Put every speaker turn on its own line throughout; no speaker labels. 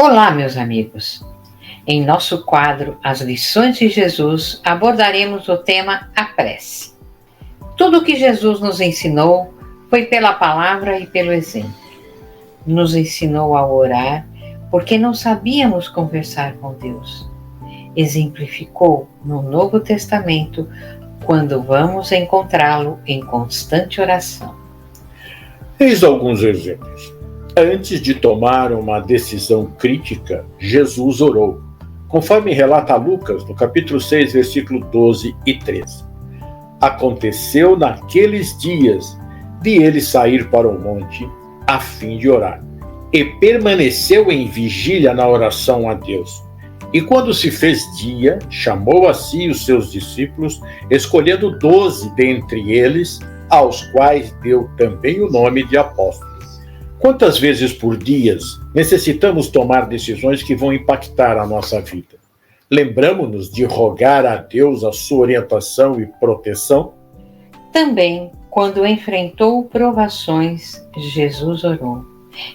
Olá, meus amigos! Em nosso quadro As Lições de Jesus, abordaremos o tema A Prece. Tudo o que Jesus nos ensinou foi pela palavra e pelo exemplo. Nos ensinou a orar porque não sabíamos conversar com Deus. Exemplificou no Novo Testamento quando vamos encontrá-lo em constante oração.
Eis alguns exemplos. Antes de tomar uma decisão crítica, Jesus orou, conforme relata Lucas, no capítulo 6, versículo 12 e 13. Aconteceu naqueles dias de ele sair para o monte a fim de orar, e permaneceu em vigília na oração a Deus. E quando se fez dia, chamou a si os seus discípulos, escolhendo 12 dentre eles, aos quais deu também o nome de apóstolos. Quantas vezes por dia necessitamos tomar decisões que vão impactar a nossa vida? Lembramos-nos de rogar a Deus a sua orientação e proteção?
Também, quando enfrentou provações, Jesus orou.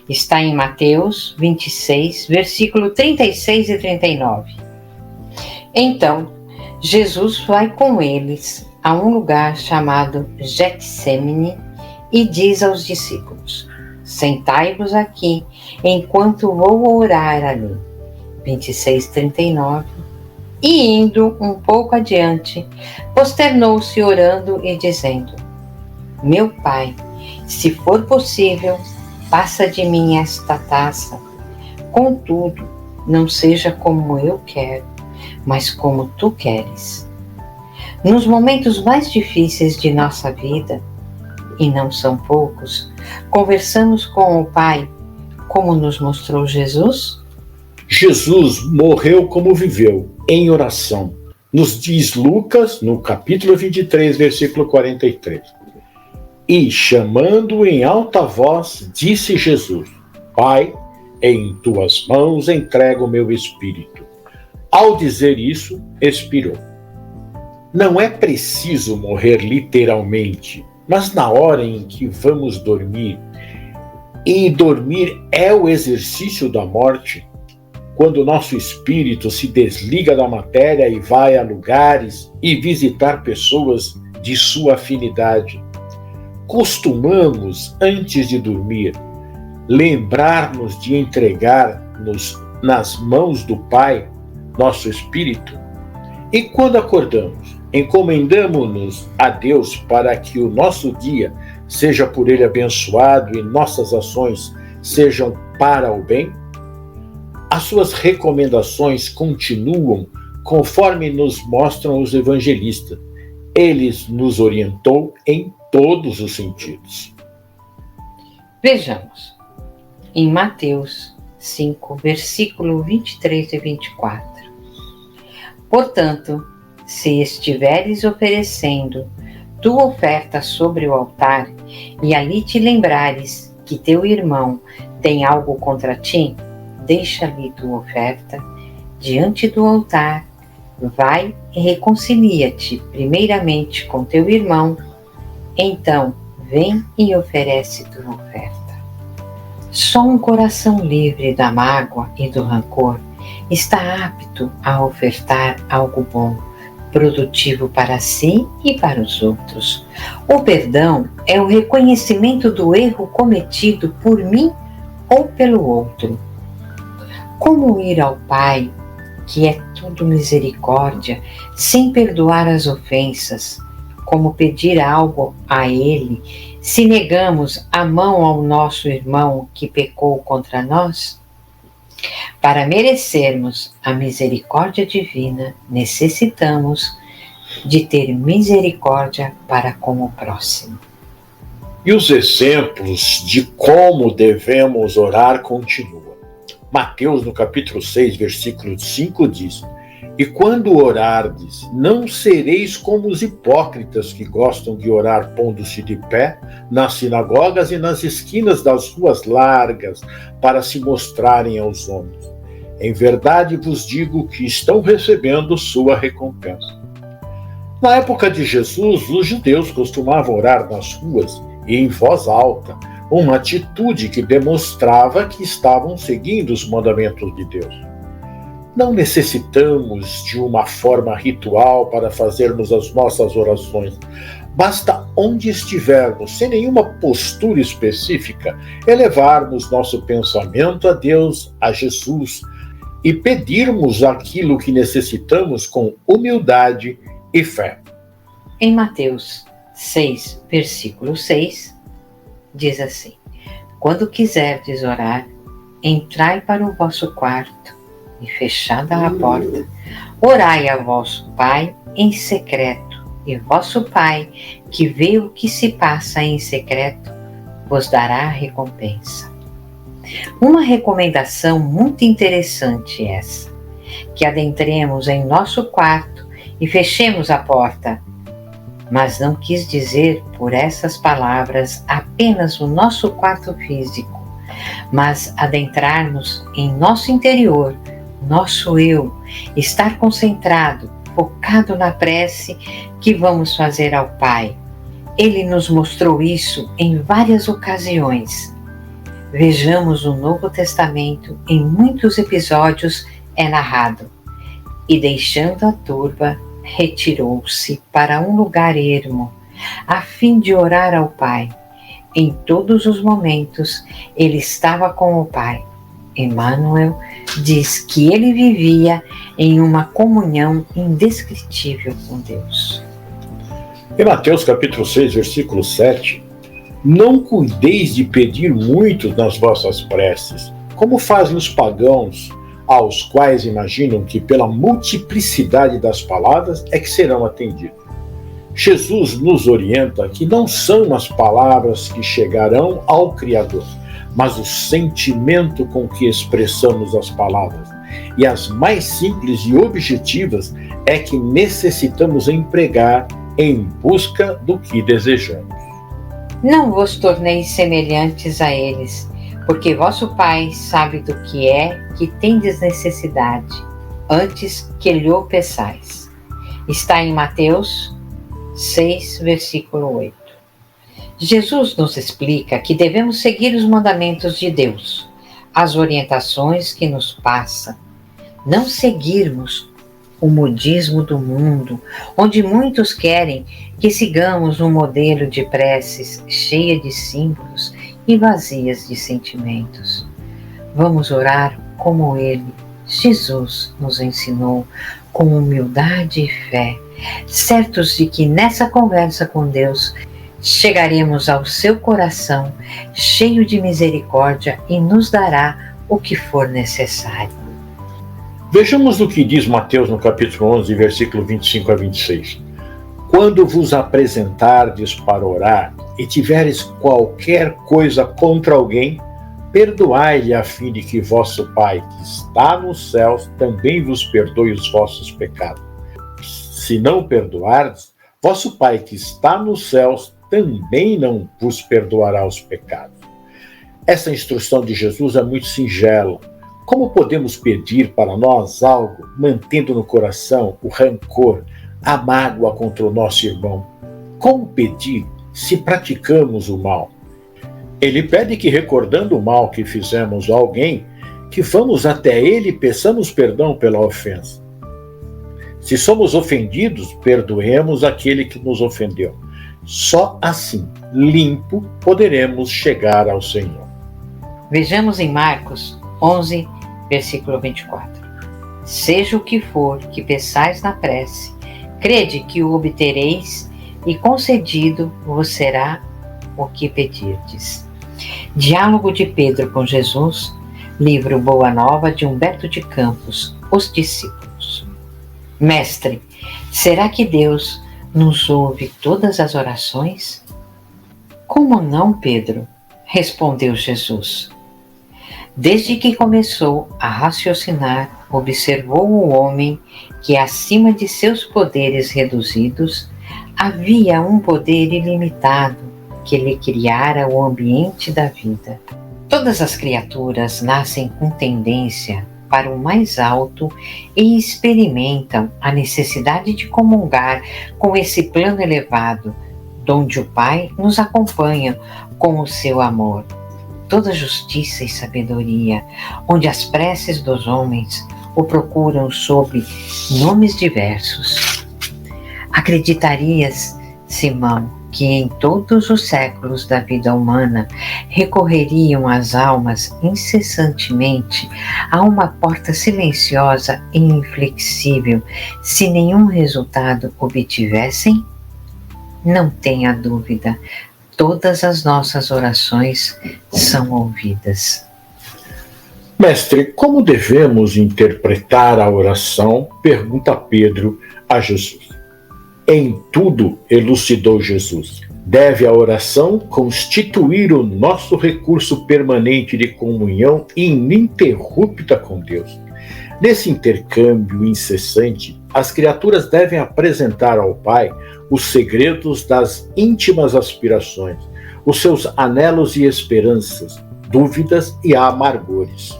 Está em Mateus 26, versículo 36 e 39. Então, Jesus vai com eles a um lugar chamado Getsêmani e diz aos discípulos: sentai-vos aqui, enquanto vou orar ali. 26:39. E indo um pouco adiante, posternou-se orando e dizendo: meu Pai, se for possível, passa de mim esta taça. Contudo, não seja como eu quero, mas como tu queres. Nos momentos mais difíceis de nossa vida, e não são poucos, conversamos com o Pai, como nos mostrou Jesus?
Jesus morreu como viveu, em oração. Nos diz Lucas, no capítulo 23, versículo 43. E, chamando em alta voz, disse Jesus: Pai, em tuas mãos entrego o meu espírito. Ao dizer isso, expirou. Não é preciso morrer literalmente, mas na hora em que vamos dormir, e dormir é o exercício da morte, quando o nosso espírito se desliga da matéria e vai a lugares e visitar pessoas de sua afinidade. Costumamos, antes de dormir, lembrar-nos de entregar-nos nas mãos do Pai, nosso espírito, e quando acordamos, encomendamos-nos a Deus para que o nosso dia seja por Ele abençoado e nossas ações sejam para o bem? As suas recomendações continuam conforme nos mostram os evangelistas. Eles nos orientou em todos os sentidos.
Vejamos, em Mateus 5, versículo 23 e 24. Portanto, se estiveres oferecendo tua oferta sobre o altar, e ali te lembrares que teu irmão tem algo contra ti, deixa ali tua oferta diante do altar, vai e reconcilia-te primeiramente com teu irmão, então vem e oferece tua oferta. Só um coração livre da mágoa e do rancor está apto a ofertar algo bom, produtivo para si e para os outros. O perdão é o reconhecimento do erro cometido por mim ou pelo outro. Como ir ao Pai, que é tudo misericórdia, sem perdoar as ofensas? Como pedir algo a Ele, se negamos a mão ao nosso irmão que pecou contra nós? Para merecermos a misericórdia divina, necessitamos de ter misericórdia para com o próximo.
E os exemplos de como devemos orar continuam. Mateus, no capítulo 6, versículo 5, diz: E quando orardes, não sereis como os hipócritas que gostam de orar pondo-se de pé nas sinagogas e nas esquinas das ruas largas para se mostrarem aos homens. Em verdade vos digo que estão recebendo sua recompensa. Na época de Jesus, os judeus costumavam orar nas ruas e em voz alta, uma atitude que demonstrava que estavam seguindo os mandamentos de Deus. Não necessitamos de uma forma ritual para fazermos as nossas orações. Basta onde estivermos, sem nenhuma postura específica, elevarmos nosso pensamento a Deus, a Jesus, e pedirmos aquilo que necessitamos com humildade e fé.
Em Mateus 6, versículo 6, diz assim: quando quiserdes orar, entrai para o vosso quarto, e fechada a porta, orai a vosso Pai em secreto, e vosso Pai, que vê o que se passa em secreto, vos dará a recompensa. Uma recomendação muito interessante essa, que adentremos em nosso quarto e fechemos a porta. Mas não quis dizer por essas palavras apenas o nosso quarto físico, mas adentrarmos em nosso interior, nosso eu, estar concentrado, focado na prece que vamos fazer ao Pai. Ele nos mostrou isso em várias ocasiões. Vejamos o Novo Testamento, em muitos episódios é narrado: e deixando a turba, retirou-se para um lugar ermo, a fim de orar ao Pai. Em todos os momentos, ele estava com o Pai. Emmanuel diz que ele vivia em uma comunhão indescritível com Deus.
Em Mateus capítulo 6, versículo 7, não cuideis de pedir muito nas vossas preces, como fazem os pagãos, aos quais imaginam que pela multiplicidade das palavras é que serão atendidos. Jesus nos orienta que não são as palavras que chegarão ao Criador, mas o sentimento com que expressamos as palavras. E as mais simples e objetivas é que necessitamos empregar em busca do que desejamos.
Não vos torneis semelhantes a eles, porque vosso Pai sabe do que é que tendes necessidade, antes que lhe o peçais. Está em Mateus 6, versículo 8. Jesus nos explica que devemos seguir os mandamentos de Deus, as orientações que nos passa, não seguirmos o modismo do mundo, onde muitos querem que sigamos um modelo de preces cheia de símbolos e vazias de sentimentos. Vamos orar como Ele, Jesus, nos ensinou, com humildade e fé, certos de que nessa conversa com Deus chegaremos ao seu coração cheio de misericórdia e nos dará o que for necessário.
Vejamos o que diz Mateus no capítulo 11, versículo 25 a 26. Quando vos apresentardes para orar e tiveres qualquer coisa contra alguém, perdoai-lhe a fim de que vosso Pai, que está nos céus, também vos perdoe os vossos pecados. Se não perdoardes, vosso Pai, que está nos céus, também não vos perdoará os pecados. Essa instrução de Jesus é muito singela. Como podemos pedir para nós algo, mantendo no coração o rancor, a mágoa contra o nosso irmão? Como pedir se praticamos o mal? Ele pede que, recordando o mal que fizemos a alguém, que vamos até ele e peçamos perdão pela ofensa. Se somos ofendidos, perdoemos aquele que nos ofendeu. Só assim, limpo, poderemos chegar ao Senhor.
Vejamos em Marcos 11, versículo 24. Seja o que for que peçais na prece, crede que o obtereis e concedido vos será o que pedirdes. Diálogo de Pedro com Jesus, livro Boa Nova de Humberto de Campos, Os Discípulos. Mestre, será que Deus nos ouve todas as orações? Como não, Pedro? Respondeu Jesus. Desde que começou a raciocinar, observou o homem que, acima de seus poderes reduzidos, havia um poder ilimitado que lhe criara o ambiente da vida. Todas as criaturas nascem com tendência para o mais alto e experimentam a necessidade de comungar com esse plano elevado, donde o Pai nos acompanha com o seu amor. Toda justiça e sabedoria, onde as preces dos homens o procuram sob nomes diversos. Acreditarias, Simão, que em todos os séculos da vida humana recorreriam as almas incessantemente a uma porta silenciosa e inflexível, se nenhum resultado obtivessem? Não tenha dúvida, todas as nossas orações são ouvidas.
Mestre, como devemos interpretar a oração? Pergunta Pedro a Jesus. Em tudo, elucidou Jesus, deve a oração constituir o nosso recurso permanente de comunhão ininterrupta com Deus. Nesse intercâmbio incessante, as criaturas devem apresentar ao Pai os segredos das íntimas aspirações, os seus anelos e esperanças, dúvidas e amargores.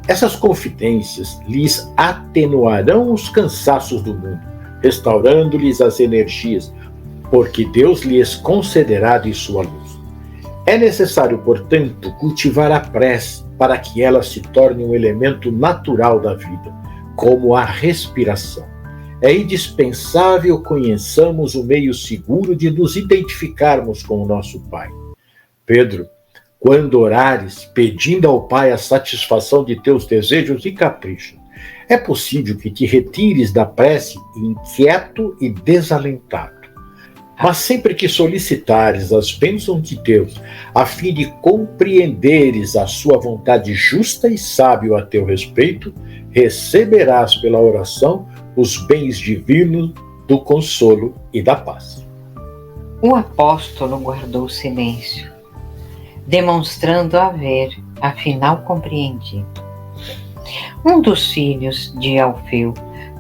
Essas confidências lhes atenuarão os cansaços do mundo, restaurando-lhes as energias, porque Deus lhes concederá de sua luz. É necessário, portanto, cultivar a prece para que ela se torne um elemento natural da vida, como a respiração. É indispensável conheçamos o meio seguro de nos identificarmos com o nosso Pai. Pedro, quando orares, pedindo ao Pai a satisfação de teus desejos e caprichos, é possível que te retires da prece inquieto e desalentado. Mas sempre que solicitares as bênçãos de Deus, a fim de compreenderes a sua vontade justa e sábio a teu respeito, receberás pela oração os bens divinos do consolo e da paz.
O apóstolo guardou silêncio, demonstrando haver, afinal, compreendido. Um dos filhos de Alfeu,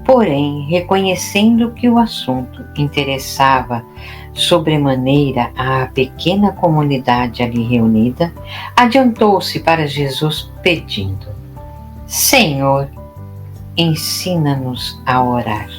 porém, reconhecendo que o assunto interessava sobremaneira à pequena comunidade ali reunida, adiantou-se para Jesus pedindo: Senhor, ensina-nos a orar.